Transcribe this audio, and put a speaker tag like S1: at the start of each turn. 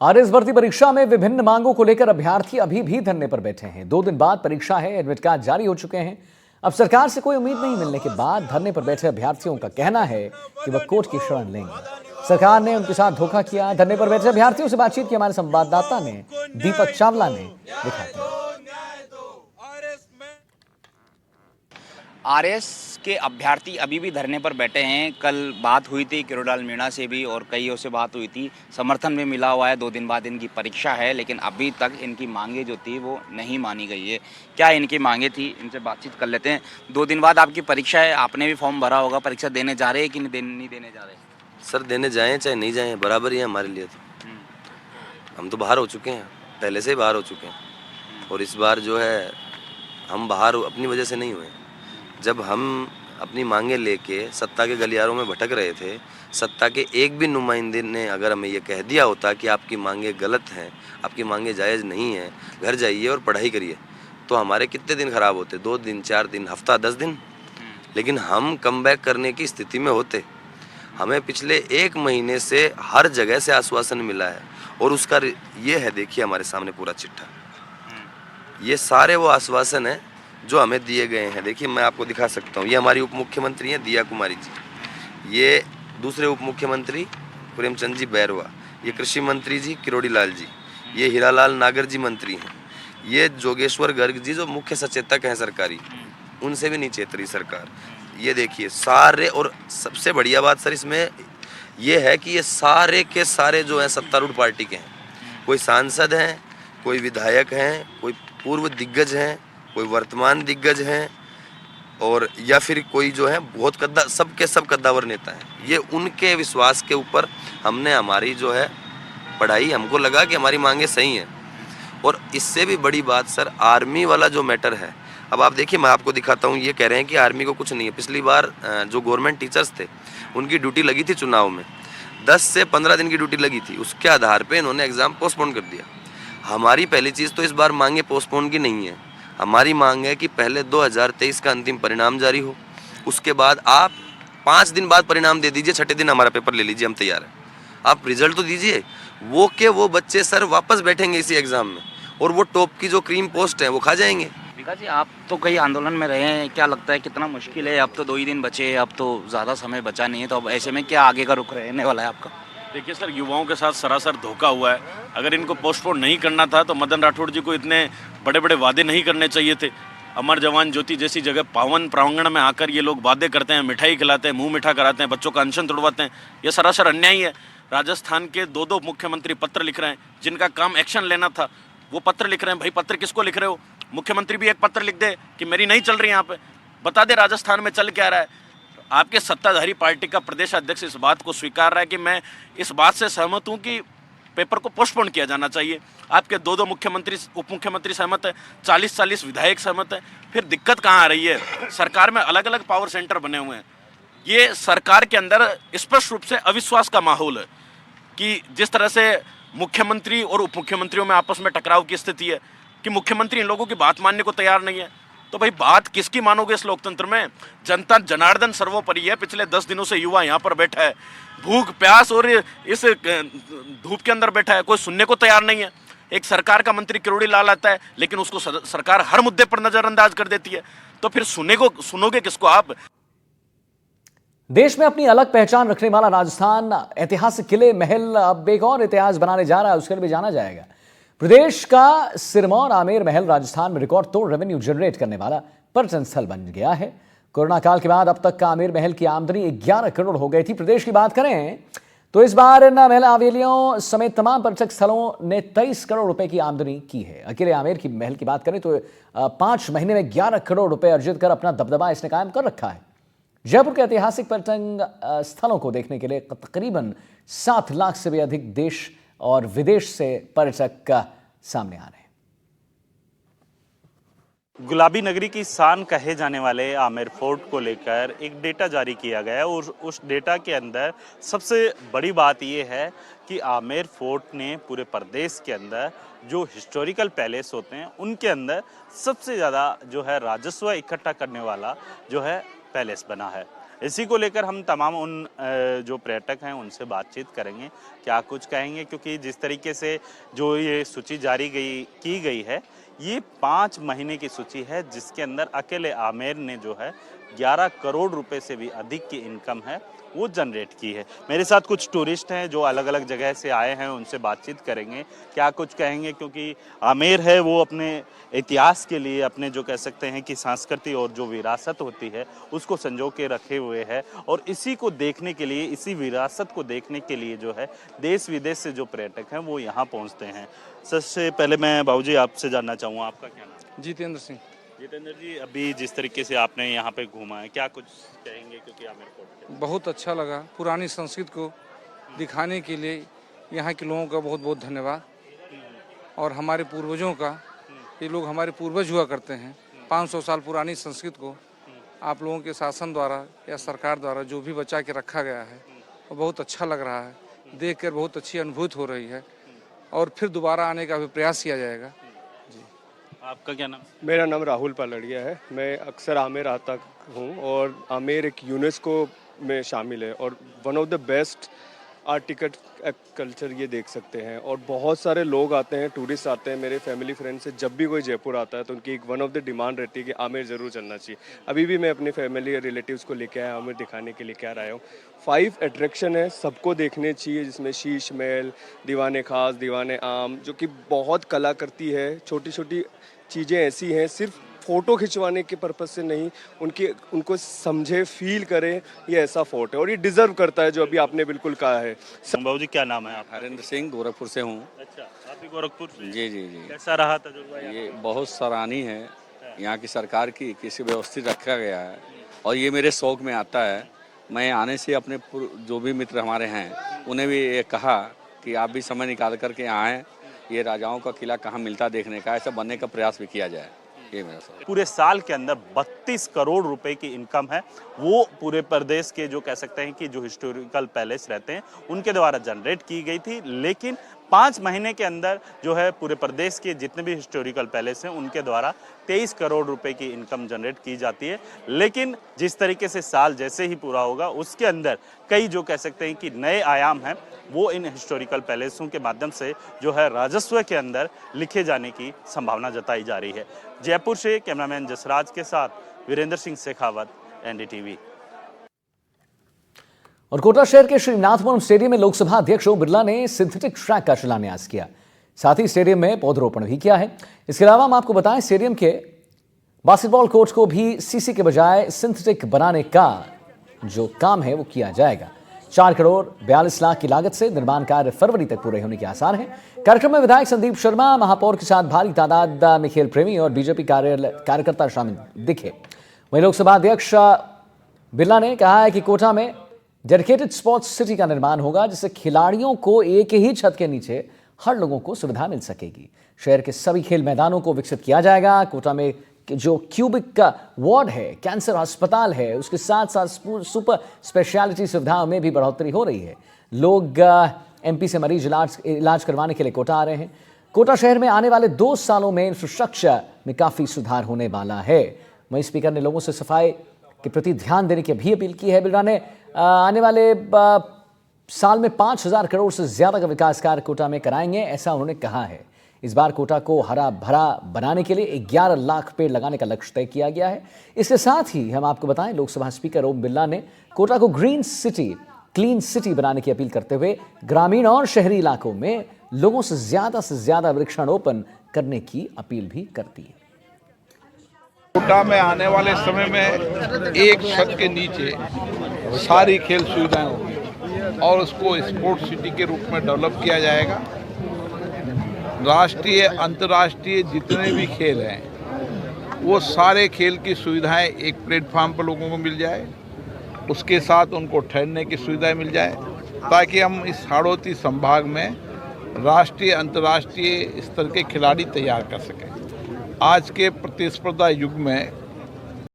S1: RS भर्ती परीक्षा में विभिन्न मांगों को लेकर अभ्यर्थी अभी भी धरने पर बैठे हैं। 2 दिन बाद परीक्षा है, एडमिट कार्ड जारी हो चुके हैं। अब सरकार से कोई उम्मीद नहीं मिलने के बाद धरने पर बैठे अभ्यर्थियों का कहना है कि वह कोर्ट की शरण लेंगे। सरकार ने उनके साथ धोखा किया। धरने पर बैठे अभ्यर्थियों से बातचीत की हमारे संवाददाता ने दीपक चावला ने दिखाया।
S2: आरएस के अभ्यर्थी अभी भी धरने पर बैठे हैं। कल बात हुई थी किरोड़लाल मीणा से भी और कईयों से बात हुई थी। समर्थन भी मिला हुआ है। 2 दिन बाद इनकी परीक्षा है, लेकिन अभी तक इनकी मांगे जो थी वो नहीं मानी गई है। क्या इनकी मांगे थी, इनसे बातचीत कर लेते हैं। 2 दिन बाद आपकी परीक्षा है, आपने भी फॉर्म भरा होगा। परीक्षा देने जा रहे हैं कि नहीं देने जा रहे?
S3: सर देने जाएँ चाहे नहीं जाएँ बराबर ही है हमारे लिए। तो हम तो बाहर हो चुके हैं, पहले से ही बाहर हो चुके हैं। और इस बार जो है हम बाहर अपनी वजह से नहीं हुए। जब हम अपनी मांगे लेके सत्ता के गलियारों में भटक रहे थे, सत्ता के एक भी नुमाइंदे ने अगर हमें ये कह दिया होता कि आपकी मांगे गलत हैं, आपकी मांगे जायज़ नहीं हैं, घर जाइए और पढ़ाई करिए, तो हमारे कितने दिन ख़राब होते? 2 दिन, 4 दिन, हफ्ता, 10 दिन। लेकिन हम कमबैक करने की स्थिति में होते। हमें पिछले 1 महीने से हर जगह से आश्वासन मिला है और उसका ये है, देखिए हमारे सामने पूरा चिट्ठा। ये सारे वो आश्वासन हैं जो हमें दिए गए हैं। देखिए मैं आपको दिखा सकता हूँ। ये हमारी उप मुख्यमंत्री हैं दिया कुमारी जी, ये दूसरे उप मुख्यमंत्री प्रेमचंद जी बैरवा, ये कृषि मंत्री जी किरोड़ी लाल जी, ये हीरालाल नागर जी मंत्री हैं, ये जोगेश्वर गर्ग जी जो मुख्य सचेतक हैं सरकारी, उनसे भी नीचे उतरी सरकार। ये देखिए सारे, और सबसे बढ़िया बात सर इसमें ये है कि ये सारे के सारे जो हैं सत्तारूढ़ पार्टी के हैं। कोई सांसद हैं, कोई विधायक हैं, कोई पूर्व दिग्गज हैं, कोई वर्तमान दिग्गज हैं, और या फिर कोई जो है बहुत सब के सब कद्दावर नेता हैं। ये उनके विश्वास के ऊपर हमने हमारी जो है पढ़ाई, हमको लगा कि हमारी मांगे सही हैं। और इससे भी बड़ी बात सर, आर्मी वाला जो मैटर है, अब आप देखिए मैं आपको दिखाता हूँ। ये कह रहे हैं कि आर्मी को कुछ नहीं है। पिछली बार जो गवर्नमेंट टीचर्स थे उनकी ड्यूटी लगी थी चुनाव में, 10 से 15 दिन की ड्यूटी लगी थी, उसके आधार पर इन्होंने एग्ज़ाम पोस्टपोन कर दिया। हमारी पहली चीज़ तो इस बार मांगे पोस्टपोन की नहीं है। हमारी मांग है कि पहले 2023 का अंतिम परिणाम जारी हो, उसके बाद आप 5 दिन बाद परिणाम दे दीजिए, 6ठे दिन हमारा पेपर ले लीजिए, हम तैयार हैं। आप रिजल्ट तो दीजिए। वो बच्चे सर वापस बैठेंगे इसी एग्ज़ाम में, और वो टॉप की जो क्रीम पोस्ट है वो खा जाएंगे।
S2: विकास जी, आप तो कई आंदोलन में रहे हैं, क्या लगता है कितना मुश्किल है? अब तो 2 ही दिन बचे, अब तो ज़्यादा समय बचा नहीं है, तो अब ऐसे में क्या आगे का रुख रहने वाला है आपका?
S4: देखिए सर, युवाओं के साथ सरासर धोखा हुआ है। अगर इनको पोस्टपोन नहीं करना था तो मदन राठौड़ जी को इतने बड़े बड़े वादे नहीं करने चाहिए थे। अमर जवान ज्योति जैसी जगह पावन प्रांगण में आकर ये लोग वादे करते हैं, मिठाई खिलाते हैं, मुंह मीठा कराते हैं, बच्चों का अनशन तुड़वाते हैं। ये सरासर अन्याय है। राजस्थान के 2 मुख्यमंत्री पत्र लिख रहे हैं, जिनका काम एक्शन लेना था वो पत्र लिख रहे हैं। भाई पत्र किसको लिख रहे हो? मुख्यमंत्री भी एक पत्र लिख दे कि मेरी नहीं चल रही, यहाँ पे बता दे राजस्थान में चल क्या रहा है। आपके सत्ताधारी पार्टी का प्रदेश अध्यक्ष इस बात को स्वीकार रहा है कि मैं इस बात से सहमत हूं कि पेपर को पोस्टपोन किया जाना चाहिए। आपके 2 मुख्यमंत्री, उप मुख्यमंत्री सहमत है, 40 विधायक सहमत है। फिर दिक्कत कहाँ आ रही है? सरकार में अलग अलग पावर सेंटर बने हुए हैं। ये सरकार के अंदर स्पष्ट रूप से अविश्वास का माहौल है कि जिस तरह से मुख्यमंत्री और उप मुख्यमंत्रियों में आपस में टकराव की स्थिति है कि मुख्यमंत्री इन लोगों की बात मानने को तैयार नहीं है। तो भाई बात किसकी मानोगे इस लोकतंत्र में? जनता जनार्दन सर्वोपरि है। पिछले 10 दिनों से युवा यहाँ पर बैठा है, भूख प्यास और इस धूप के अंदर बैठा है, कोई सुनने को तैयार नहीं है। एक सरकार का मंत्री किरोड़ी लाल आता है, लेकिन उसको सरकार हर मुद्दे पर नजरअंदाज कर देती है। तो फिर सुनोगे किसको आप?
S1: देश में अपनी अलग पहचान रखने वाला राजस्थान ऐतिहासिक किले, महल अब एक और इतिहास बनाने जा रहा है, उसके लिए भी जाना जाएगा। प्रदेश का सिरमौर आमेर महल राजस्थान में रिकॉर्ड तोड़ रेवेन्यू जनरेट करने वाला पर्यटन स्थल बन गया है। कोरोना काल के बाद अब तक का आमेर महल की आमदनी 11 करोड़ हो गई थी। प्रदेश की बात करें तो इस बार इन महल हवेलियों समेत तमाम पर्यटक स्थलों ने 23 करोड़ रुपए की आमदनी की है। अकेले आमेर की महल की बात करें तो 5 महीने में 11 करोड़ रुपए अर्जित कर अपना दबदबा इसने कायम कर रखा है। जयपुर के ऐतिहासिक पर्यटन स्थलों को देखने के लिए तकरीबन 7 लाख से भी अधिक देश और विदेश से पर्यटक सामने आ रहे हैं।
S5: गुलाबी नगरी की शान कहे जाने वाले आमेर फोर्ट को लेकर एक डेटा जारी किया गया है और उस डेटा के अंदर सबसे बड़ी बात यह है कि आमेर फोर्ट ने पूरे प्रदेश के अंदर जो हिस्टोरिकल पैलेस होते हैं उनके अंदर सबसे ज़्यादा जो है राजस्व इकट्ठा करने वाला जो है पैलेस बना है। इसी को लेकर हम तमाम उन जो पर्यटक हैं उनसे बातचीत करेंगे, क्या कुछ कहेंगे, क्योंकि जिस तरीके से जो ये सूची जारी की गई है, ये 5 महीने की सूची है, जिसके अंदर अकेले आमेर ने जो है 11 करोड़ रुपए से भी अधिक की इनकम है वो जनरेट की है। मेरे साथ कुछ टूरिस्ट हैं जो अलग अलग जगह से आए हैं, उनसे बातचीत करेंगे, क्या कुछ कहेंगे, क्योंकि आमेर है वो अपने इतिहास के लिए, अपने जो कह सकते हैं कि संस्कृति और जो विरासत होती है उसको संजो के रखे हुए है, और इसी को देखने के लिए, इसी विरासत को देखने के लिए जो है देश विदेश से जो पर्यटक हैं वो यहाँ पहुँचते हैं। सबसे पहले मैं बाबूजी आपसे जानना चाहूँगा, आपका क्या नाम है?
S6: जितेंद्र सिंह।
S5: जितेंद्र जी, अभी जिस तरीके से आपने यहाँ पे घूमा है, क्या कुछ कहेंगे, क्योंकि आमेर फोर्ट के
S6: बहुत अच्छा लगा। पुरानी संस्कृति को दिखाने के लिए यहाँ के लोगों का बहुत बहुत धन्यवाद, और हमारे पूर्वजों का, ये लोग हमारे पूर्वज हुआ करते हैं। 500 साल पुरानी संस्कृति को आप लोगों के शासन द्वारा या सरकार द्वारा जो भी बचा के रखा गया है वो बहुत अच्छा लग रहा है। देखकर बहुत अच्छी अनुभूति हो रही है, और फिर दोबारा आने का भी प्रयास किया जाएगा।
S5: आपका क्या नाम?
S7: मेरा नाम राहुल पालड़िया है। मैं अक्सर आमेर आता हूँ, और आमेर एक यूनेस्को में शामिल है, और one of the best artefact culture ये देख सकते हैं। और बहुत सारे लोग आते हैं, टूरिस्ट आते हैं, मेरे फैमिली फ्रेंड से जब भी कोई जयपुर आता है तो उनकी एक वन ऑफ द डिमांड रहती है कि आमेर ज़रूर चलना चाहिए। अभी भी मैं अपने फैमिली और रिलेटिव्स को लेके आया, आमेर दिखाने के लिए क्या आया हूँ। 5 अट्रैक्शन है, सबको देखने चाहिए, जिसमें शीश महल, दीवाने खास, दीवाने आम, जो कि बहुत कलाकृति है। छोटी छोटी चीज़ें ऐसी हैं, सिर्फ फ़ोटो खिंचवाने के पर्पज़ से नहीं, उनको समझे, फील करें, ये ऐसा फोर्ट है और ये डिज़र्व करता है, जो अभी आपने बिल्कुल कहा है।
S5: बाबू जी, क्या नाम है आप?
S8: हरेंद्र सिंह, गोरखपुर से हूँ।
S5: अच्छा, आप भी गोरखपुर से?
S8: जी जी जी।
S5: कैसा रहा तजुर्बा?
S8: ये बहुत सराहनीय है यहाँ की सरकार की, किसी व्यवस्थित रखा गया है, और ये मेरे शौक में आता है। मैं आने से अपने जो भी मित्र हमारे हैं उन्हें भी ये कहा कि आप भी समय निकाल करके आएँ, ये राजाओं का किला कहाँ मिलता देखने का, ऐसा बनने का प्रयास भी किया जाए। ये मेरा सवाल।
S5: पूरे साल के अंदर 32 करोड़ रुपए की इनकम है, वो पूरे प्रदेश के जो कह सकते हैं कि जो हिस्टोरिकल पैलेस रहते हैं उनके द्वारा जनरेट की गई थी। लेकिन 5 महीने के अंदर जो है पूरे प्रदेश के जितने भी हिस्टोरिकल पैलेस हैं उनके द्वारा 23 करोड़ रुपए की इनकम जनरेट की जाती है। लेकिन जिस तरीके से साल जैसे ही पूरा होगा उसके अंदर कई जो कह सकते हैं कि नए आयाम हैं वो इन हिस्टोरिकल पैलेसों के माध्यम से जो है राजस्व के अंदर लिखे जाने की संभावना जताई जा रही है। जयपुर से कैमरामैन जसराज के साथ वीरेंद्र सिंह शेखावत, एनडीटीवी।
S1: और कोटा शहर के श्री नाथपुरम स्टेडियम में लोकसभा अध्यक्ष ओम बिरला ने सिंथेटिक ट्रैक का शिलान्यास किया, साथ ही स्टेडियम में पौधरोपण भी किया है। इसके अलावा हम आपको बताएं, स्टेडियम के बास्केटबॉल कोर्ट को भी सीसी के बजाय सिंथेटिक बनाने का जो काम है वो किया जाएगा। 4 करोड़ 42 लाख की लागत से निर्माण कार्य फरवरी तक पूरे होने के आसार हैं। कार्यक्रम में विधायक संदीप शर्मा, महापौर के साथ भारी तादाद में खेल प्रेमी और बीजेपी कार्यकर्ता शामिल दिखे। वहीं लोकसभा अध्यक्ष बिरला ने कहा है कि कोटा में डेडिकेटेड स्पोर्ट्स सिटी का निर्माण होगा, जिससे खिलाड़ियों को एक ही छत के नीचे हर लोगों को सुविधा मिल सकेगी। शहर के सभी खेल मैदानों को विकसित किया जाएगा। कोटा में जो क्यूबिक का वार्ड है, कैंसर अस्पताल है, उसके साथ साथ सुपर स्पेशलिटी सुविधाओं में भी बढ़ोतरी हो रही है। लोग एमपी से मरीज इलाज करवाने के लिए कोटा आ रहे हैं। कोटा शहर में आने वाले 2 सालों में इंफ्रास्ट्रक्चर में काफ़ी सुधार होने वाला है। वहीं स्पीकर ने लोगों से सफाई के प्रति ध्यान देने की भी अपील की है। बिरला ने आने वाले साल में 5,000 करोड़ से ज़्यादा का विकास कार्य कोटा में कराएंगे, ऐसा उन्होंने कहा है। इस बार कोटा को हरा भरा बनाने के लिए 11 लाख पेड़ लगाने का लक्ष्य तय किया गया है। इसके साथ ही हम आपको बताएं, लोकसभा स्पीकर ओम बिरला ने कोटा को ग्रीन सिटी, क्लीन सिटी बनाने की अपील करते हुए ग्रामीण और शहरी इलाकों में लोगों से ज़्यादा वृक्षारोपण करने की अपील भी करती है।
S9: कोटा में आने वाले समय में एक छत के नीचे सारी खेल सुविधाएं होंगी और उसको स्पोर्ट्स सिटी के रूप में डेवलप किया जाएगा। राष्ट्रीय अंतर्राष्ट्रीय जितने भी खेल हैं वो सारे खेल की सुविधाएं एक प्लेटफार्म पर लोगों को मिल जाए, उसके साथ उनको ठहरने की सुविधाएं मिल जाए, ताकि हम इस हाड़ौती संभाग में राष्ट्रीय अंतर्राष्ट्रीय स्तर के खिलाड़ी तैयार कर सकें। आज के प्रतिस्पर्धा युग में